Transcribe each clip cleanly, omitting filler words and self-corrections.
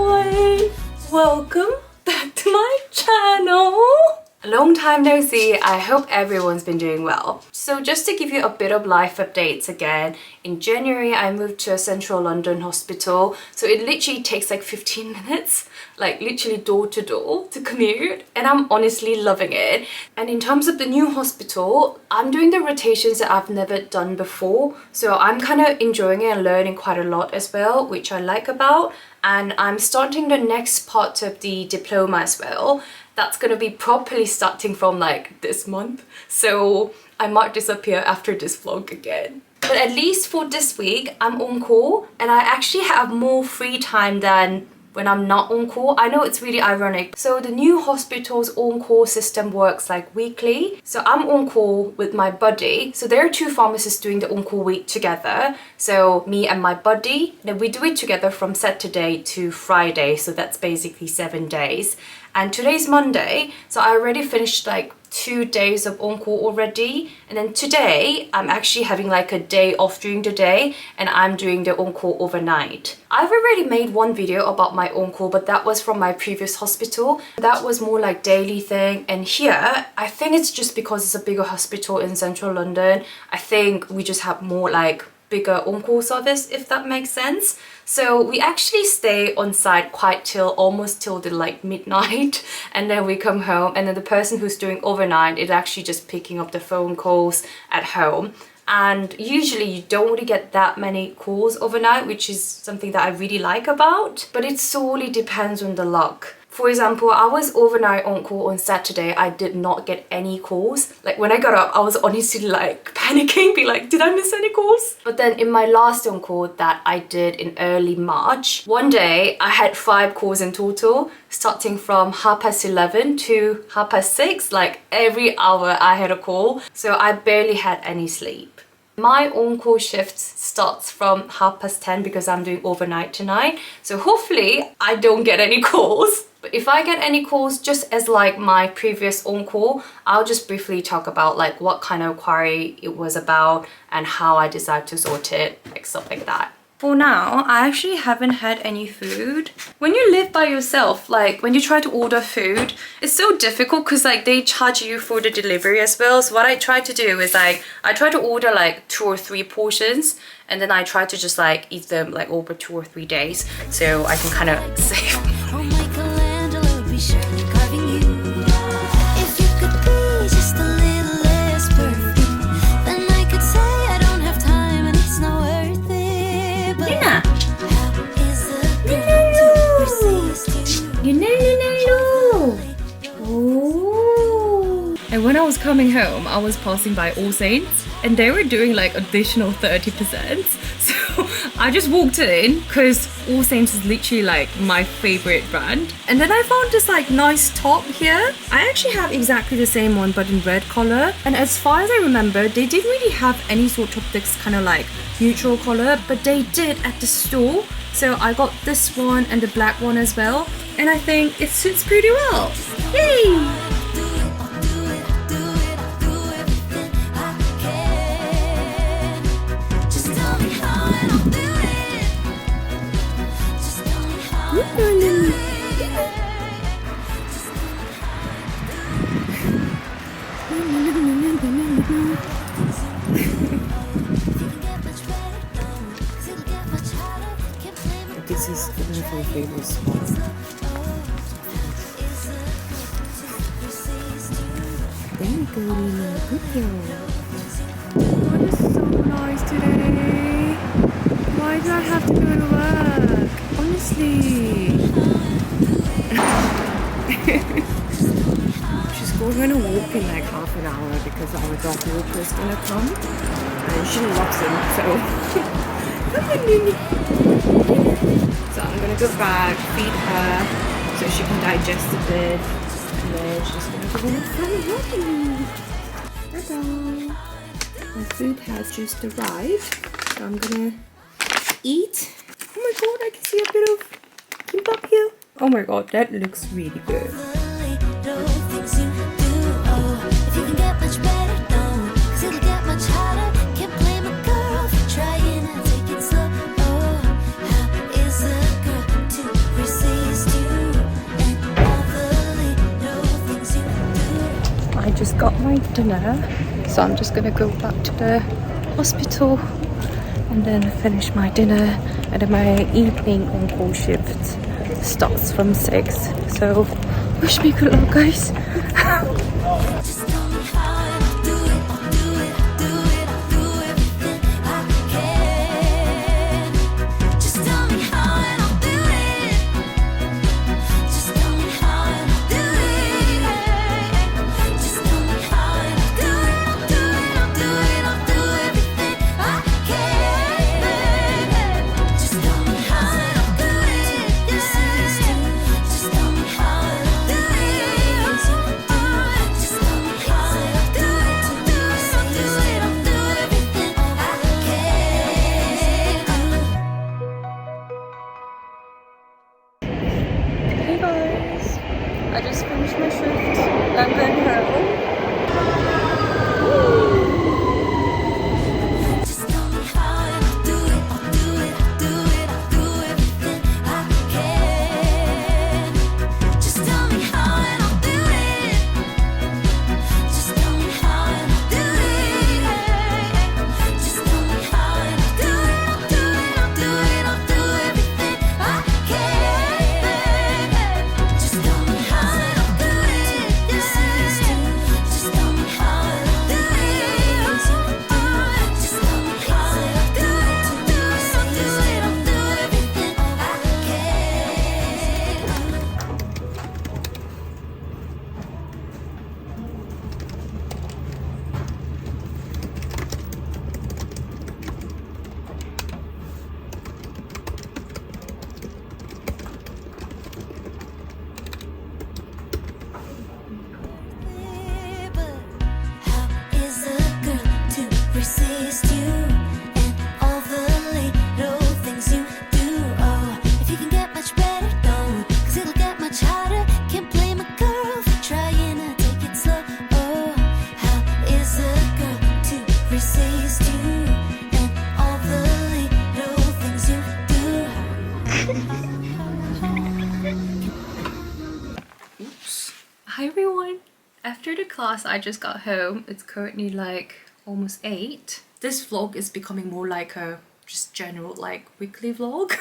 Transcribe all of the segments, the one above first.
everyone! Welcome back to my channel! A long time no see. I hope everyone's been doing well. So just to give you a bit of life updates again, in January I moved to a central London hospital, so it literally takes like 15 minutes, like literally door to door to commute, and I'm honestly loving it. And in terms of the new hospital, I'm doing the rotations that I've never done before, so I'm kind of enjoying it and learning quite a lot as well, which I like about. And I'm starting the next part of the diploma as well. That's gonna be properly starting from like this month, so I might disappear after this vlog again. But at least for this week, I'm on call and I actually have more free time than when I'm not on call. I know it's really ironic. So the new hospital's on-call system works like weekly. So I'm on call with my buddy. So there are two pharmacists doing the on-call week together. So me and my buddy, then we do it together from Saturday to Friday. So that's basically 7 days. And today's Monday, so I already finished like 2 days of on-call already, and then today I'm actually having like a day off during the day and I'm doing the on-call overnight. I've already made one video about my on-call, but that was from my previous hospital. That was more like daily thing, and here I think it's just because it's a bigger hospital in central London. I think we just have more like bigger on-call service, if that makes sense. So we actually stay on site quite till almost till the like midnight, and then we come home, and then the person who's doing overnight is actually just picking up the phone calls at home. And usually you don't really get that many calls overnight, which is something that I really like about, but it solely depends on the luck. For example, I was overnight on call on Saturday. I did not get any calls. Like when I got up, I was honestly like panicking, be like, did I miss any calls? But then in my last on call that I did in early March, one day I had 5 calls in total, starting from 11:30 to 6:30. Like every hour I had a call. So I barely had any sleep. My on-call shift starts from 10:30 because I'm doing overnight tonight. So hopefully I don't get any calls. But if I get any calls, just as like my previous on-call, I'll just briefly talk about like what kind of query it was about and how I decided to sort it, like stuff like that. For now, I actually haven't had any food. When you live by yourself, like when you try to order food, it's so difficult because like they charge you for the delivery as well. So what I try to do is like, I try to order like 2 or 3 portions, and then I try to just like eat them like over 2 or 3 days so I can kind of save. And when I was coming home, I was passing by All Saints and they were doing like additional 30%. So I just walked in because All Saints is literally like my favorite brand. And then I found this like nice top here. I actually have exactly the same one but in red color. And as far as I remember, they didn't really have any sort of this kind of like neutral color, but they did at the store. So I got this one and the black one as well. And I think it suits pretty well. Yay! This is one of my favorite spots. There you go, Lina. Good girl. Oh, this is so nice today. Why do I have to go to work? Honestly. She's going to walk in like half an hour because our dog walker is gonna come. And she loves him, so... So I'm gonna go back, feed her so she can digest a bit, and then she's gonna go on a fun walking. Ta-da! My food has just arrived, so I'm gonna eat. Oh my god, I can see a bit of kimbap here. Oh my god, that looks really good. Trying to take it slow. Oh, how is a girl to receive? got my dinner, so I'm just gonna go back to the hospital and then finish my dinner, and then my evening on-call shift starts from 6. So wish me good luck, guys. Hey guys, I just finished my shift. I'm going home. Hi everyone! After the class I just got home. It's currently like almost 8. This vlog is becoming more like a just general like weekly vlog.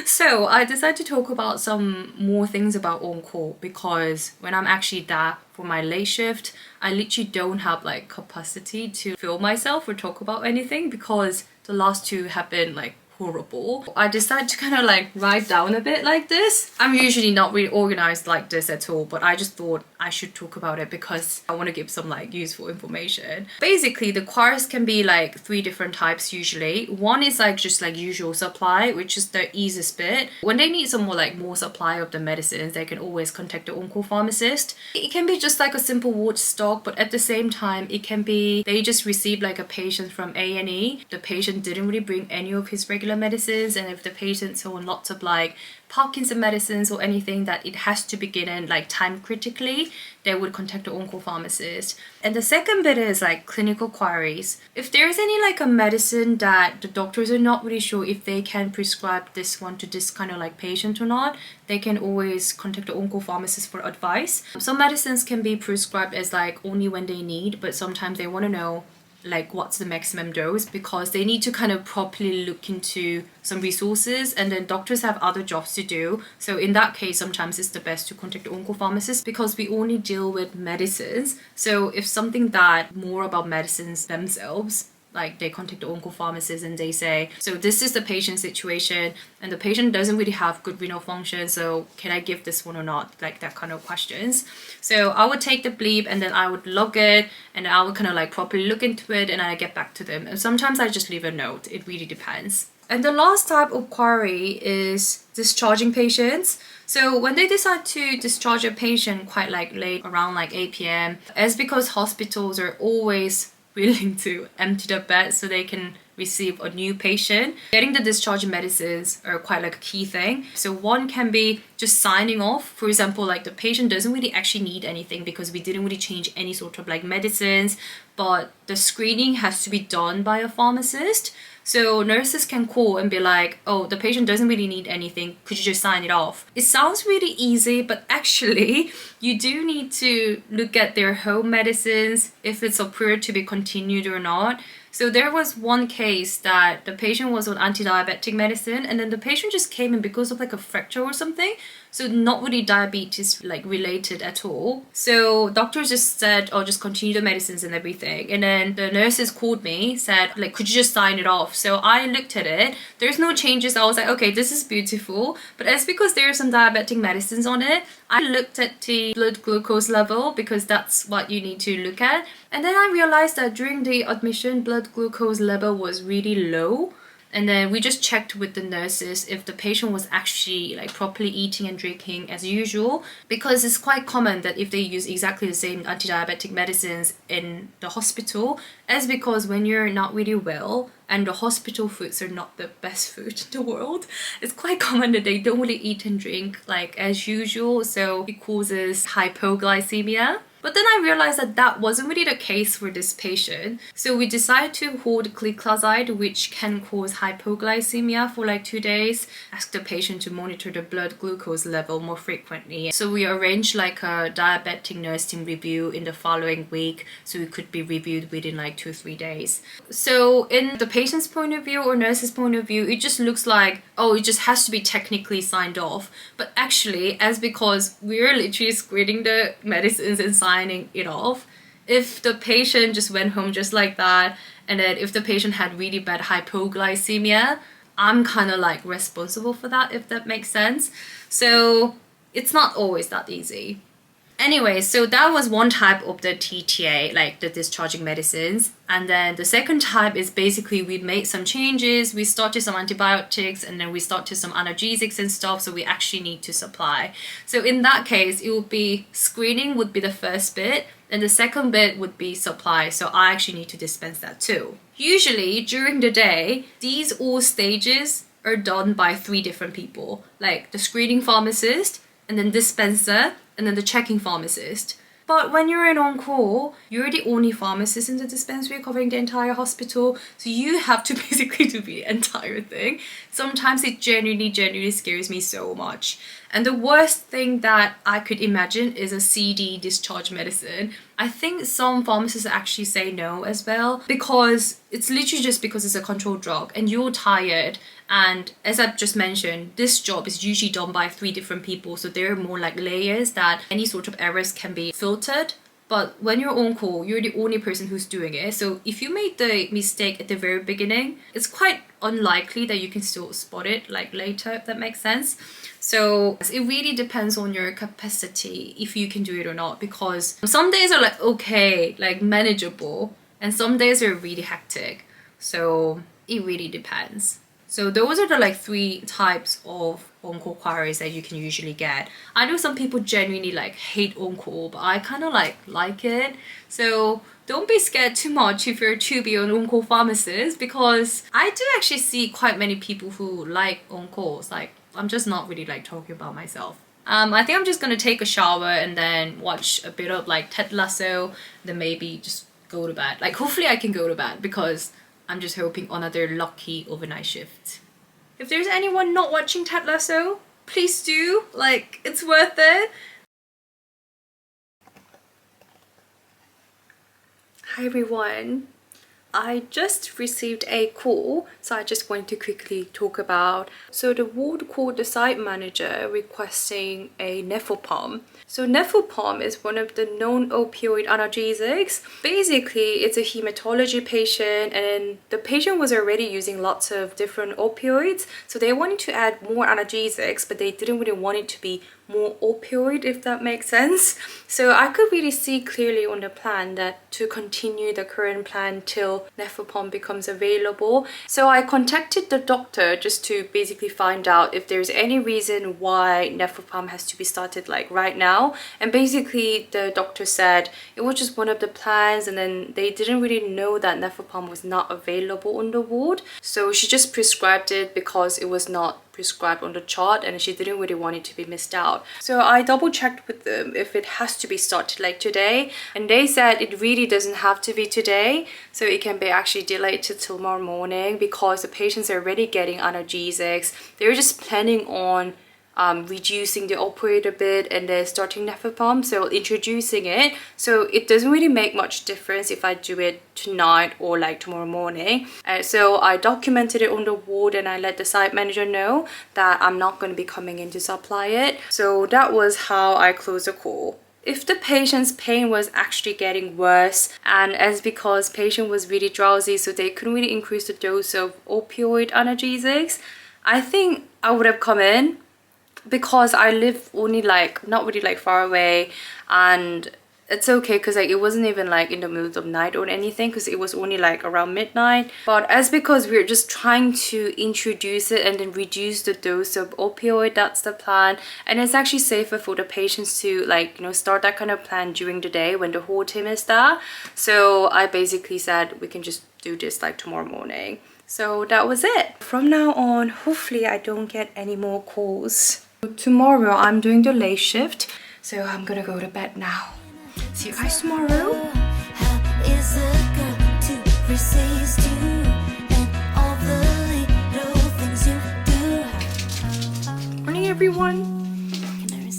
So I decided to talk about some more things about on-call, because when I'm actually there for my late shift, I literally don't have like capacity to film myself or talk about anything, because the last 2 have been like horrible. I decided to kind of like write down a bit like this. I'm usually not really organized like this at all, but I just thought I should talk about it because I want to give some like useful information. Basically, the choirs can be like 3 different types usually. One is like just like usual supply, which is the easiest bit. When they need some more supply of the medicines, they can always contact the on-call pharmacist. It can be just like a simple ward stock, but at the same time it can be they just received like a patient from A&E. The patient didn't really bring any of his regular medicines, and if the patient's on lots of like Parkinson medicines or anything that it has to begin in like time critically, they would contact the on-call pharmacist. And the second bit is like clinical queries. If there's any like a medicine that the doctors are not really sure if they can prescribe this one to this kind of like patient or not, they can always contact the on-call pharmacist for advice. Some medicines can be prescribed as like only when they need, but sometimes they want to know like what's the maximum dose, because they need to kind of properly look into some resources, and then doctors have other jobs to do. So in that case, sometimes it's the best to contact the on-call pharmacist, because we only deal with medicines. So if something that more about medicines themselves, like they contact the on-call pharmacist and they say, so this is the patient situation and the patient doesn't really have good renal function, so can I give this one or not, like that kind of questions. So I would take the bleep and then I would log it, and I would kind of like properly look into it, and I get back to them. And sometimes I just leave a note. It really depends. And the last type of query is discharging patients. So when they decide to discharge a patient quite like late, around like 8 p.m, it's because hospitals are always willing to empty the bed so they can receive a new patient. Getting the discharge medicines are quite like a key thing. So one can be just signing off. For example, like the patient doesn't really actually need anything because we didn't really change any sort of like medicines, but the screening has to be done by a pharmacist. So nurses can call and be like, oh, the patient doesn't really need anything, could you just sign it off? It sounds really easy, but actually you do need to look at their home medicines, if it's approved to be continued or not. So there was one case that the patient was on anti-diabetic medicine, and then the patient just came in because of like a fracture or something. So not really diabetes like related at all. So doctors just said, oh, just continue the medicines and everything. And then the nurses called me, said like, could you just sign it off? So I looked at it, there's no changes. I was like, okay, this is beautiful. But it's because there are some diabetic medicines on it. I looked at the blood glucose level because that's what you need to look at. And then I realized that during the admission, blood glucose level was really low. And then we just checked with the nurses if the patient was actually like properly eating and drinking as usual, because it's quite common that if they use exactly the same anti-diabetic medicines in the hospital, as because when you're not really well and the hospital foods are not the best food in the world, it's quite common that they don't really eat and drink like as usual, so it causes hypoglycemia. But then I realized that that wasn't really the case for this patient. So we decided to hold gliclazide, which can cause hypoglycemia, for like 2 days. Ask the patient to monitor the blood glucose level more frequently. So we arranged like a diabetic nurse team review in the following week, so it could be reviewed within like 2-3 days. So in the patient's point of view or nurse's point of view, it just looks like, oh, it just has to be technically signed off. But actually, as because we're literally screening the medicines and signing it off, if the patient just went home just like that, and then if the patient had really bad hypoglycemia, I'm kind of like responsible for that, if that makes sense. So it's not always that easy. Anyway, so that was one type of the TTA, like the discharging medicines. And then the second type is basically we made some changes, we started some antibiotics, and then we started some analgesics and stuff, so we actually need to supply. So in that case, it would be screening would be the first bit, and the second bit would be supply, so I actually need to dispense that too. Usually during the day, these all stages are done by 3 different people, like the screening pharmacist, and then dispenser, and then the checking pharmacist. But when you're in on-call, you're the only pharmacist in the dispensary covering the entire hospital, so you have to basically do the entire thing. Sometimes it genuinely scares me so much. And the worst thing that I could imagine is a CD discharge medicine. I think some pharmacists actually say no as well, because it's literally just because it's a controlled drug and you're tired. And as I've just mentioned, this job is usually done by 3 different people, so there are more like layers that any sort of errors can be filtered. But when you're on call, you're the only person who's doing it. So if you made the mistake at the very beginning, it's quite unlikely that you can still spot it like later, if that makes sense. So it really depends on your capacity if you can do it or not, because some days are like okay, like manageable, and some days are really hectic. So it really depends. So those are the like 3 types of on-call queries that you can usually get. I know some people genuinely like hate on-call, but I kind of like it. So don't be scared too much if you're to be an on-call pharmacist, because I do actually see quite many people who like on-calls. Like, I'm just not really like talking about myself. I think I'm just gonna take a shower and then watch a bit of like Ted Lasso, then maybe just go to bed. Like, hopefully I can go to bed, because I'm just hoping on another lucky overnight shift. If there's anyone not watching Ted Lasso, please do. Like, it's worth it. Hi everyone. I just received a call, so I just want to quickly talk about. So the ward called the site manager requesting a Nefopam. So Nefopam is one of the known opioid analgesics. Basically, it's a hematology patient, and the patient was already using lots of different opioids. So they wanted to add more analgesics, but they didn't really want it to be more opioid, if that makes sense. So I could really see clearly on the plan that to continue the current plan till Nefopam becomes available. So I contacted the doctor just to basically find out if there's any reason why Nefopam has to be started like right now. And basically the doctor said it was just one of the plans, and then they didn't really know that Nefopam was not available on the ward. So she just prescribed it because it was not prescribed on the chart, and she didn't really want it to be missed out. So I double checked with them if it has to be started like today, and they said it really doesn't have to be today, so it can be actually delayed to tomorrow morning because the patients are already getting analgesics. They're just planning on reducing the opioid a bit and then starting nefapam, so introducing it. So it doesn't really make much difference if I do it tonight or like tomorrow morning. So I documented it on the ward and I let the site manager know that I'm not going to be coming in to supply it. So that was how I closed the call. If the patient's pain was actually getting worse, and as because patient was really drowsy, so they couldn't really increase the dose of opioid analgesics, I think I would have come in, because I live only like not really like far away, and it's okay because like it wasn't even like in the middle of night or anything, because it was only like around midnight. But as because we're just trying to introduce it and then reduce the dose of opioid, that's the plan, and it's actually safer for the patients to like, you know, start that kind of plan during the day when the whole team is there. So I basically said we can just do this like tomorrow morning. So that was it. From now on, hopefully I don't get any more calls. Tomorrow I'm doing the late shift, so I'm gonna go to bed now. See you guys tomorrow. How is a girl to resist you and all the little things you do? Morning everyone.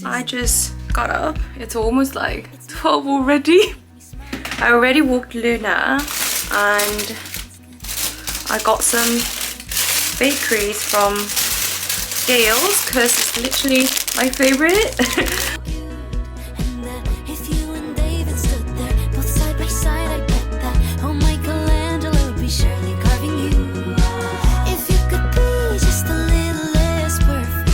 I just got up. It's almost like 12 already. I already walked Luna and I got some bakeries from Gail's because it's literally my favorite. And that if you and David stood there both side by side, I bet that oh Michelangelo would be surely carving you. If you could be just a little less perfect,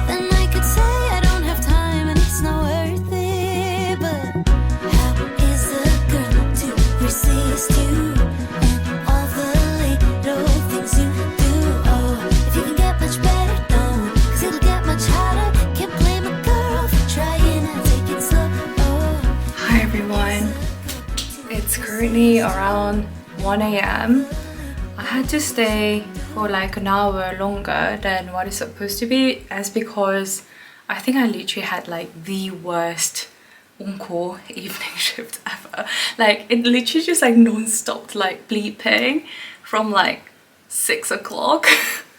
then I could say I don't have time and it's not worth it. But how is a girl to resist you and all the little things you do? Oh, if you can get much better, it'll get much harder. Can't blame a girl for trying to take it slow. Oh. Hi everyone. It's currently around 1 a.m. I had to stay for like an hour longer than what it's supposed to be, as because I think I literally had like the worst on-call evening shift ever. Like it literally just like non-stop like bleeping from like 6 o'clock.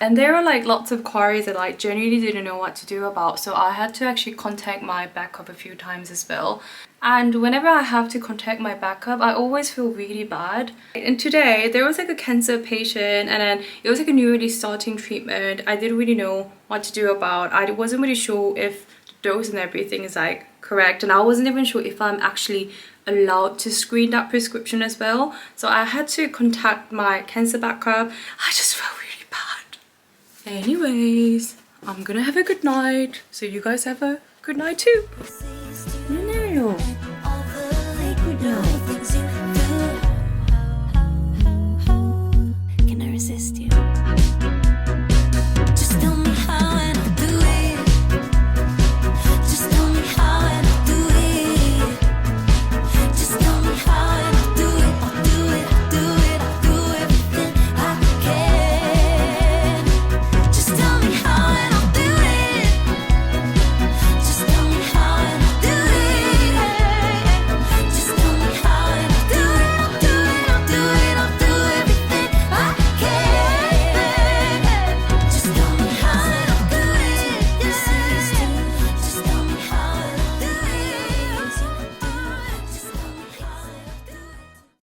And there are like lots of queries that I genuinely didn't know what to do about, so I had to actually contact my backup a few times as well. And whenever I have to contact my backup, I always feel really bad. And today there was like a cancer patient, and then it was like a newly starting treatment. I didn't really know what to do about. I wasn't really sure if the dose and everything is like correct, and I wasn't even sure if I'm actually allowed to screen that prescription as well. So I had to contact my cancer backup. I just felt really bad. Anyways, I'm gonna have a good night, so you guys have a good night too. No. Good night.